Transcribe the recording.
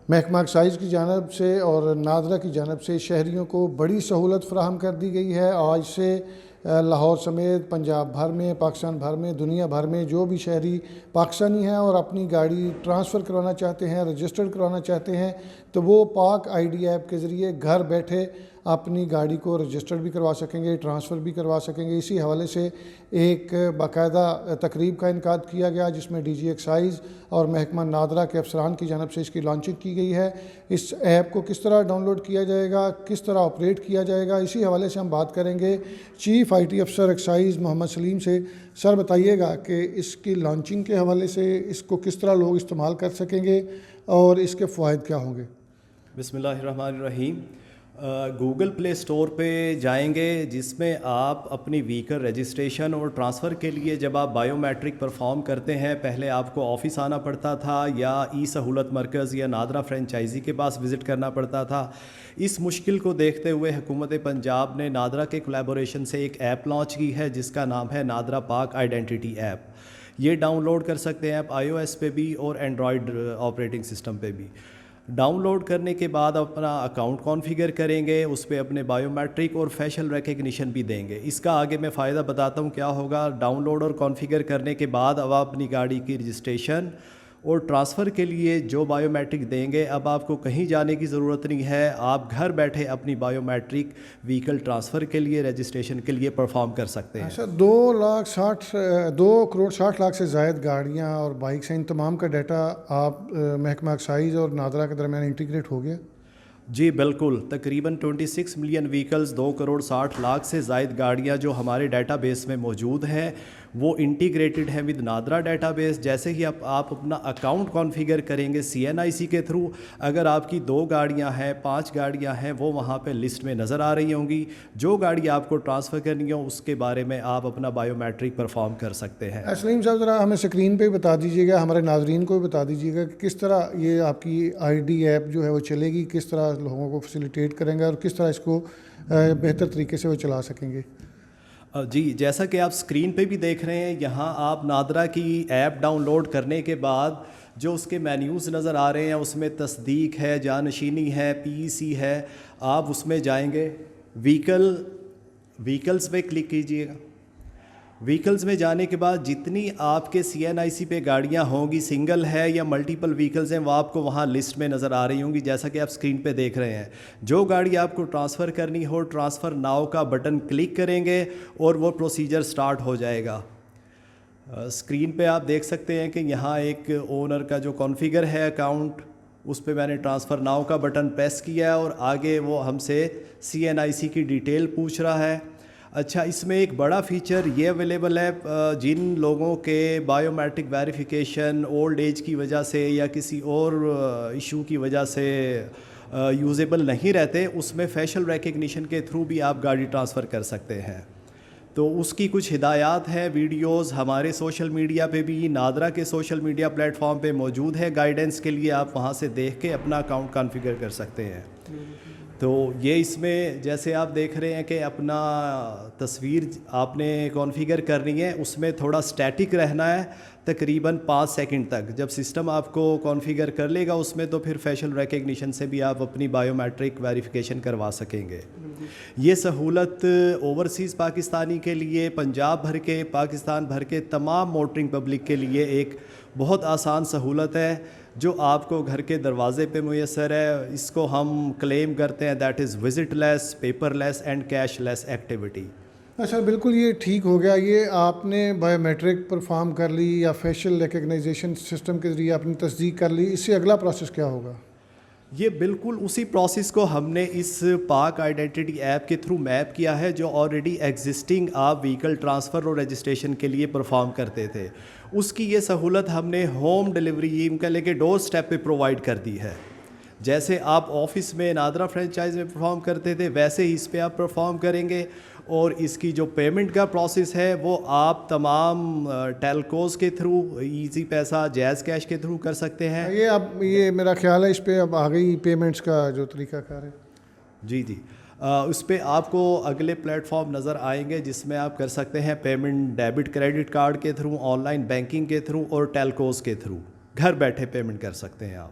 محکمہ ایکسائز کی جانب سے اور نادرا کی جانب سے شہریوں کو بڑی سہولت فراہم کر دی گئی ہے۔ آج سے لاہور سمیت پنجاب بھر میں، پاکستان بھر میں، دنیا بھر میں جو بھی شہری پاکستانی ہیں اور اپنی گاڑی ٹرانسفر کروانا چاہتے ہیں، رجسٹرڈ کروانا چاہتے ہیں، تو وہ پاک آئی ڈی ایپ کے ذریعے گھر بیٹھے اپنی گاڑی کو رجسٹرڈ بھی کروا سکیں گے، ٹرانسفر بھی کروا سکیں گے۔ اسی حوالے سے ایک باقاعدہ تقریب کا انعقاد کیا گیا جس میں ڈی جی ایکسائز اور محکمہ نادرا کے افسران کی جانب سے اس کی لانچنگ کی گئی ہے۔ اس ایپ کو کس طرح ڈاؤن لوڈ کیا جائے گا، کس طرح آپریٹ کیا جائے گا، اسی حوالے سے ہم بات کریں گے چیف آئی ٹی افسر ایکسائز محمد سلیم سے۔ سر بتائیے گا کہ اس کی لانچنگ کے حوالے سے اس کو کس طرح لوگ استعمال کر سکیں گے اور اس کے فوائد کیا ہوں گے؟ بسم اللہ الرحمن الرحیم۔ گوگل پلے اسٹور پہ جائیں گے جس میں آپ اپنی وہیکل رجسٹریشن اور ٹرانسفر کے لیے جب آپ بائیو میٹرک پرفارم کرتے ہیں، پہلے آپ کو آفس آنا پڑتا تھا یا ای سہولت مرکز یا نادرا فرینچائزی کے پاس وزٹ کرنا پڑتا تھا۔ اس مشکل کو دیکھتے ہوئے حکومت پنجاب نے نادرا کے کولیبوریشن سے ایک ایپ لانچ کی ہے جس کا نام ہے نادرا پاک آئیڈینٹی ایپ۔ یہ ڈاؤن لوڈ کر سکتے ہیں آپ آئی او ایس پہ بھی اور اینڈرائڈ آپریٹنگ سسٹم پہ بھی۔ ڈاؤن لوڈ کرنے کے بعد اپنا اکاؤنٹ کانفیگر کریں گے، اس پہ اپنے بائیو میٹرک اور فیشل ریکگنیشن بھی دیں گے۔ اس کا آگے میں فائدہ بتاتا ہوں کیا ہوگا۔ ڈاؤن لوڈ اور کانفیگر کرنے کے بعد اب آپ اپنی گاڑی کی رجسٹریشن اور ٹرانسفر کے لیے جو بائیو میٹرک دیں گے، اب آپ کو کہیں جانے کی ضرورت نہیں ہے، آپ گھر بیٹھے اپنی بائیو میٹرک وہیکل ٹرانسفر کے لیے، رجسٹریشن کے لیے پرفارم کر سکتے ہیں۔ اچھا، 2,60,00,000 سے زائد گاڑیاں اور بائکس ہیں، ان تمام کا ڈیٹا آپ محکمہ ایکسائز اور نادرا کے درمیان انٹیگریٹ ہو گیا؟ جی بالکل، تقریباً 26 ملین وہیکلز، 2,60,00,000 سے زائد گاڑیاں جو ہمارے ڈیٹا بیس میں موجود ہیں وہ انٹیگریٹڈ ہیں ود نادرا ڈیٹا بیس۔ جیسے ہی آپ اپنا اکاؤنٹ کانفیگر کریں گے CNIC کے تھرو، اگر آپ کی 2 گاڑیاں ہیں، 5 گاڑیاں ہیں، وہ وہاں پہ لسٹ میں نظر آ رہی ہوں گی۔ جو گاڑی آپ کو ٹرانسفر کرنی ہو اس کے بارے میں آپ اپنا بائیو میٹرک پرفارم کر سکتے ہیں۔ سلیم صاحب، ذرا ہمیں اسکرین پہ بتا دیجیے گا، ہمارے ناظرین کو بھی بتا دیجیے گا کہ کس طرح یہ آپ کی آئی ڈی ایپ جو ہے وہ چلے گی، کس طرح لوگوں کو فیسیلیٹیٹ کریں گے اور کس طرح اس کو بہتر طریقے سے وہ چلا سکیں گے۔ جی، جیسا کہ آپ اسکرین پہ بھی دیکھ رہے ہیں، یہاں آپ نادرا کی ایپ ڈاؤن لوڈ کرنے کے بعد جو اس کے مینیوز نظر آ رہے ہیں اس میں تصدیق ہے، جانشینی ہے، PEC ہے۔ آپ اس میں جائیں گے، وہیکلز پہ کلک کیجئے گا۔ وہیکلز میں جانے کے بعد جتنی آپ کے CNIC پہ گاڑیاں ہوں گی، سنگل ہے یا ملٹیپل وہیکلز ہیں، وہ آپ کو وہاں لسٹ میں نظر آ رہی ہوں گی جیسا کہ آپ اسکرین پہ دیکھ رہے ہیں۔ جو گاڑی آپ کو ٹرانسفر کرنی ہو، ٹرانسفر ناؤ کا بٹن کلک کریں گے اور وہ پروسیجر سٹارٹ ہو جائے گا۔ اسکرین پہ آپ دیکھ سکتے ہیں کہ یہاں ایک اونر کا جو کانفیگر ہے اکاؤنٹ، اس پہ میں نے ٹرانسفر ناؤ کا بٹن پریس کیا ہے اور آگے وہ ہم سے CNIC کی ڈیٹیل پوچھ رہا ہے۔ اچھا، اس میں ایک بڑا فیچر یہ اویلیبل ہے، جن لوگوں کے biometric verification old age کی وجہ سے یا کسی اور ایشو کی وجہ سے یوزیبل نہیں رہتے، اس میں فیشل ریکگنیشن کے تھرو بھی آپ گاڑی ٹرانسفر کر سکتے ہیں۔ تو اس کی کچھ ہدایات ہیں، ویڈیوز ہمارے سوشل میڈیا پہ بھی، نادرا کے سوشل میڈیا پلیٹ فارم پہ موجود ہے گائیڈنس کے لیے، آپ وہاں سے دیکھ کے اپنا اکاؤنٹ کانفیگر کر سکتے ہیں۔ تو یہ اس میں جیسے آپ دیکھ رہے ہیں کہ اپنا تصویر آپ نے کانفیگر کرنی ہے، اس میں تھوڑا سٹیٹک رہنا ہے تقریباً 5 سیکنڈ تک۔ جب سسٹم آپ کو کانفیگر کر لے گا اس میں، تو پھر فیشل ریکگنیشن سے بھی آپ اپنی بائیو میٹرک ویریفیکیشن کروا سکیں گے۔ یہ سہولت اوورسیز پاکستانی کے لیے، پنجاب بھر کے، پاکستان بھر کے تمام موٹرنگ پبلک کے لیے ایک بہت آسان سہولت ہے جو آپ کو گھر کے دروازے پہ میسر ہے۔ اس کو ہم کلیم کرتے ہیں that is visit less, paper less and cash less activity. اچھا، بالکل یہ ٹھیک ہو گیا۔ یہ آپ نے بائیو میٹرک پرفارم کر لی یا فیشل ریکگنائزیشن سسٹم کے ذریعے آپ نے تصدیق کر لی، اس سے اگلا پروسیس کیا ہوگا؟ یہ بالکل اسی پروسیس کو ہم نے اس پاک آئیڈینٹی ایپ کے تھرو میپ کیا ہے جو آلریڈی ایگزسٹنگ آپ وہیکل ٹرانسفر اور رجسٹریشن کے لیے پرفارم کرتے تھے۔ اس کی یہ سہولت ہم نے ہوم ڈلیوری یہ کا لے کے ڈور سٹیپ پہ پرووائڈ کر دی ہے۔ جیسے آپ آفس میں نادرا فرینچائز میں پرفارم کرتے تھے ویسے ہی اس پہ آپ پرفارم کریں گے، اور اس کی جو پیمنٹ کا پروسیس ہے وہ آپ تمام ٹیلکوز کے تھرو، ایزی پیسہ، جیز کیش کے تھرو کر سکتے ہیں۔ یہ میرا خیال ہے اس پہ اب آ گئی پیمنٹس کا جو طریقہ کار ہے۔ جی اس پہ آپ کو اگلے پلیٹ فارم نظر آئیں گے جس میں آپ کر سکتے ہیں پیمنٹ ڈیبٹ کریڈٹ کارڈ کے تھرو، آن لائن بینکنگ کے تھرو اور ٹیلکوز کے تھرو، گھر بیٹھے پیمنٹ کر سکتے ہیں آپ۔